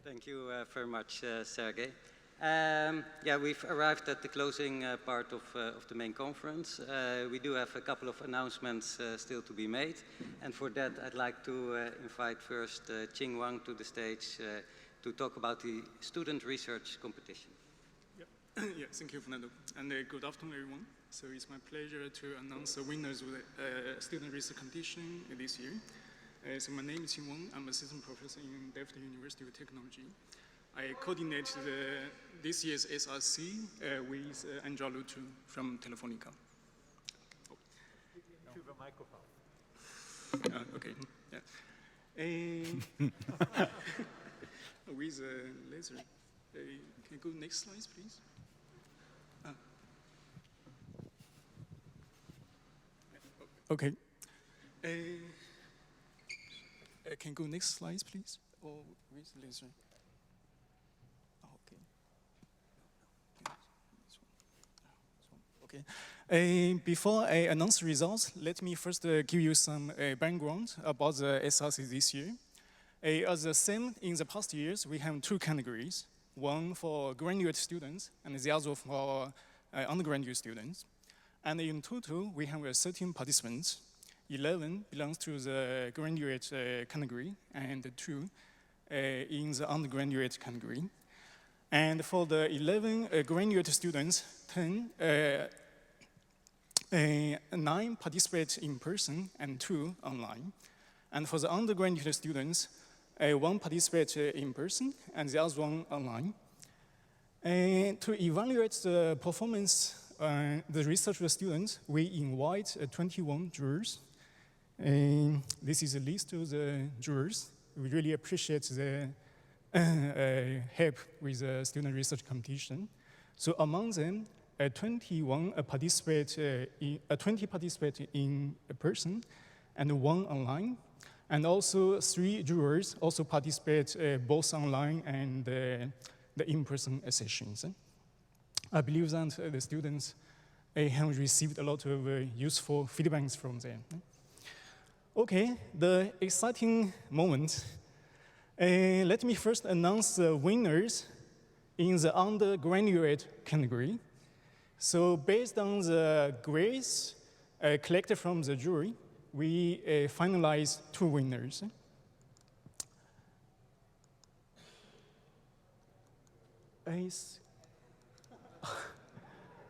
Thank you very much, Sergey. Yeah, we've arrived at the closing part of the main conference. We do have a couple of announcements still to be made. And for that, I'd like to invite first Qing Wang to the stage to talk about the student research competition. Yeah, yeah, thank you, Fernando. And good afternoon, everyone. So it's my pleasure to announce the winners of the student research competition this year. So my name is Qing Wang. I'm assistant professor in Delft University of Technology. I coordinate this year's SRC with Andrea Lutu from Telefonica. Oh. To the microphone. Okay. Yeah. With a laser. Can you go next slide, please? Okay. Can you go next slide, please? Or with laser? Okay. Before I announce the results, let me first give you some background about the SRC this year. As the same in the past years, we have two categories, one for graduate students and the other for undergraduate students. And in total, we have 13 participants. 11 belongs to the graduate category and 2 in the undergraduate category. And for the 11 graduate students, 9 participate in person and 2 online. And for the undergraduate students, 1 participates in person and the other one online. And to evaluate the performance the research of the students, we invite 21 jurors. This is a list of the jurors. We really appreciate the help with the student research competition. So among them, 20 participate in person and 1 online. And also 3 jurors also participate both online and the in-person sessions. I believe that the students have received a lot of useful feedbacks from them. Okay, the exciting moment. Let me first announce the winners in the undergraduate category. So based on the grades collected from the jury, we finalize 2 winners.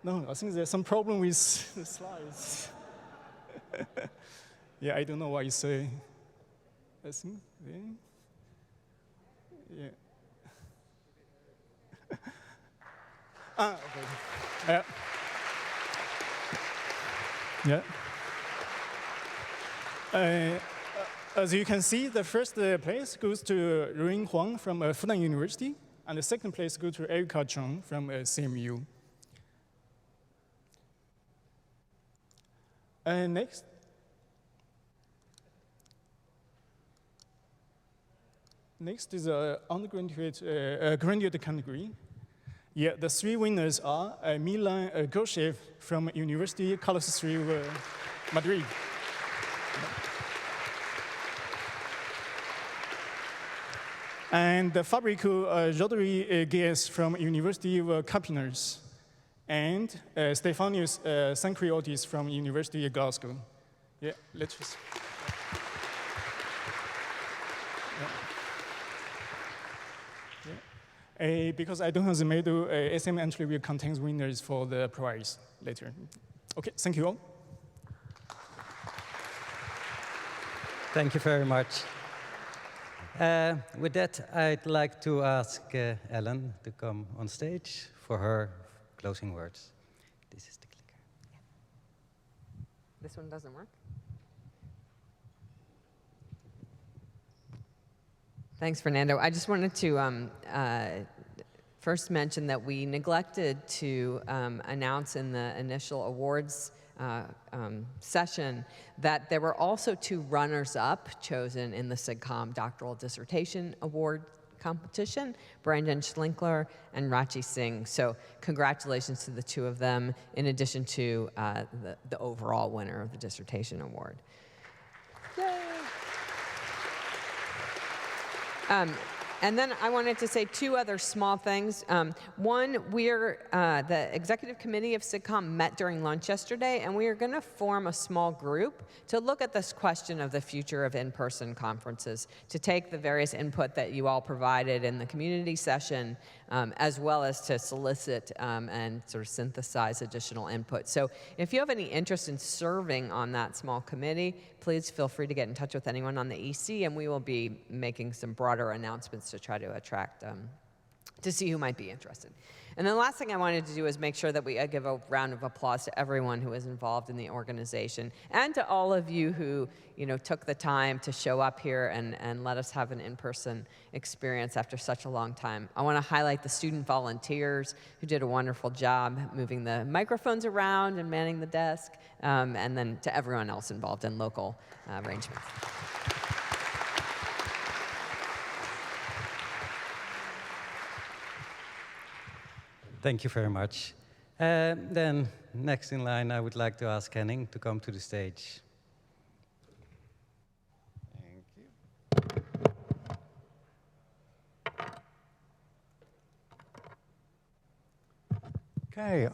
No, I think there's some problem with the slides. Yeah, I don't know why it's I think yeah. Okay. Yeah. As you can see, the first place goes to Ruin Huang from Fudan University, and the second place goes to Erica Chang from CMU. Next. Next is undergraduate graduate category. Yeah, the 3 winners are Milan Goshev from University Carlos III Madrid. And Fabrico Jodri Gues from University of Campinas. And Stefanius Sankriotis from University of Glasgow. Yeah, let's just. Because I don't have the medal, SM entry will contain winners for the prize later. Okay, thank you all. Thank you very much. With that, I'd like to ask Ellen to come on stage for her closing words. This is the clicker. Yeah. This one doesn't work? Thanks, Fernando. I just wanted to first mention that we neglected to announce in the initial awards session that there were also 2 runners-up chosen in the SIGCOMM Doctoral Dissertation Award competition, Brandon Schlinkler and Rachi Singh. So congratulations to the 2 of them, in addition to the overall winner of the dissertation award. Yay! And then I wanted to say two other small things. One, the executive committee of SIGCOMM met during lunch yesterday, and we are going to form a small group to look at this question of the future of in-person conferences, to take the various input that you all provided in the community session, as well as to solicit and sort of synthesize additional input. So if you have any interest in serving on that small committee, please feel free to get in touch with anyone on the EC, and we will be making some broader announcements to try to attract, to see who might be interested. And the last thing I wanted to do is make sure that we give a round of applause to everyone who is involved in the organization, and to all of you who took the time to show up here and let us have an in-person experience after such a long time. I want to highlight the student volunteers who did a wonderful job moving the microphones around and manning the desk, and then to everyone else involved in local arrangements. Thank you very much. Then, next in line, I would like to ask Henning to come to the stage. Thank you. Okay.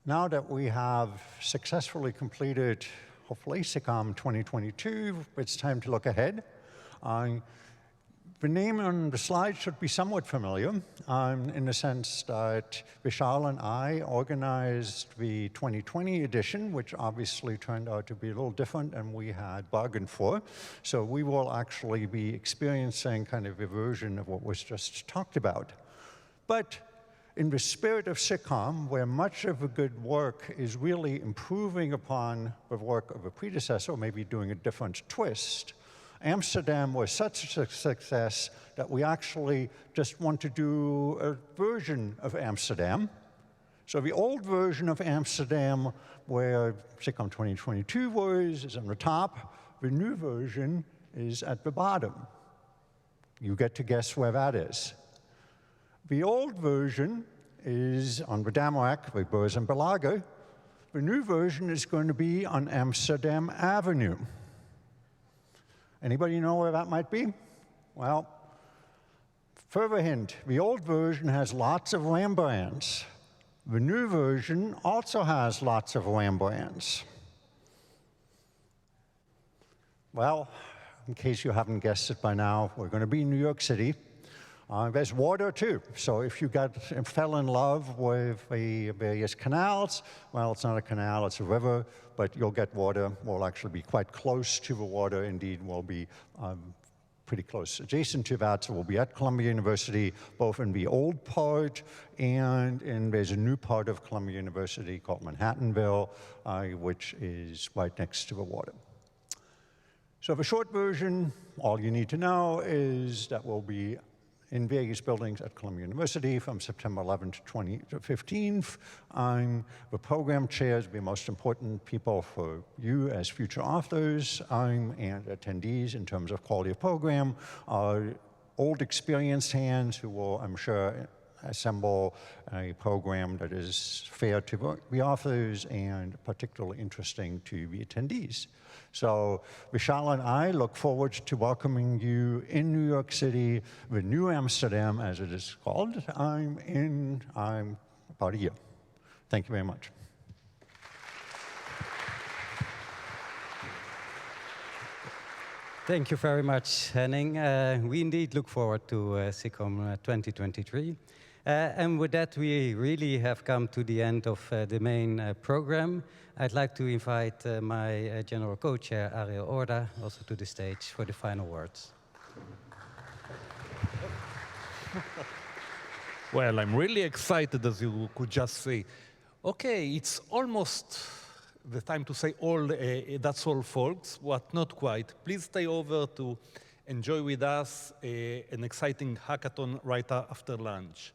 Now that we have successfully completed, hopefully, SIGCOMM' 2022, it's time to look ahead. The name on the slide should be somewhat familiar in the sense that Vishal and I organized the 2020 edition, which obviously turned out to be a little different than we had bargained for. So we will actually be experiencing kind of a version of what was just talked about. But in the spirit of SIGCOMM, where much of the good work is really improving upon the work of a predecessor, maybe doing a different twist, Amsterdam was such a success that we actually just want to do a version of Amsterdam. So the old version of Amsterdam, where SIGCOMM' 2022 was, is on the top. The new version is at the bottom. You get to guess where that is. The old version is on the Damrak, the Beurs en Belager. The new version is going to be on Amsterdam Avenue. Anybody know where that might be? Well, further hint, the old version has lots of Rembrandts. The new version also has lots of Rembrandts. Well, in case you haven't guessed it by now, we're going to be in New York City. There's water, too. So if you fell in love with the various canals, well, it's not a canal, it's a river, but you'll get water. We'll actually be quite close to the water. Indeed, we'll be pretty close adjacent to that. So we'll be at Columbia University, both in the old part and there's a new part of Columbia University called Manhattanville, which is right next to the water. So the short version, all you need to know is that we'll be in various buildings at Columbia University from September 11th to 15th. The program chairs will be most important people for you as future authors and attendees in terms of quality of program. Old experienced hands who will, I'm sure, assemble a program that is fair to the authors and particularly interesting to the attendees. So Vishal and I look forward to welcoming you in New York City, the new Amsterdam, as it is called, in about a year. Thank you very much. Thank you very much, Henning. We indeed look forward to SIGCOMM' 2023. And with that, we really have come to the end of the main program. I'd like to invite my general co-chair, Ariel Orda, also to the stage for the final words. Well, I'm really excited, as you could just see. Okay, it's almost the time to say that's all, folks, but not quite. Please stay over to enjoy with us an exciting hackathon right after lunch.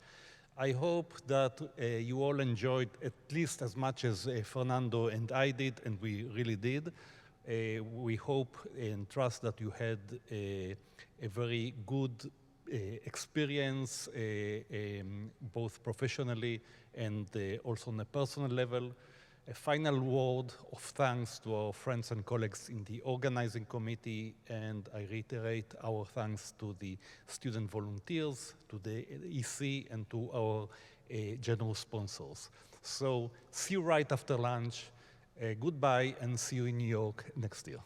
I hope that you all enjoyed at least as much as Fernando and I did, and we really did. We hope and trust that you had a very good experience, both professionally and also on a personal level. a final word of thanks to our friends and colleagues in the organizing committee, and I reiterate our thanks to the student volunteers, to the EC, and to our general sponsors. So see you right after lunch. Goodbye, and see you in New York next year.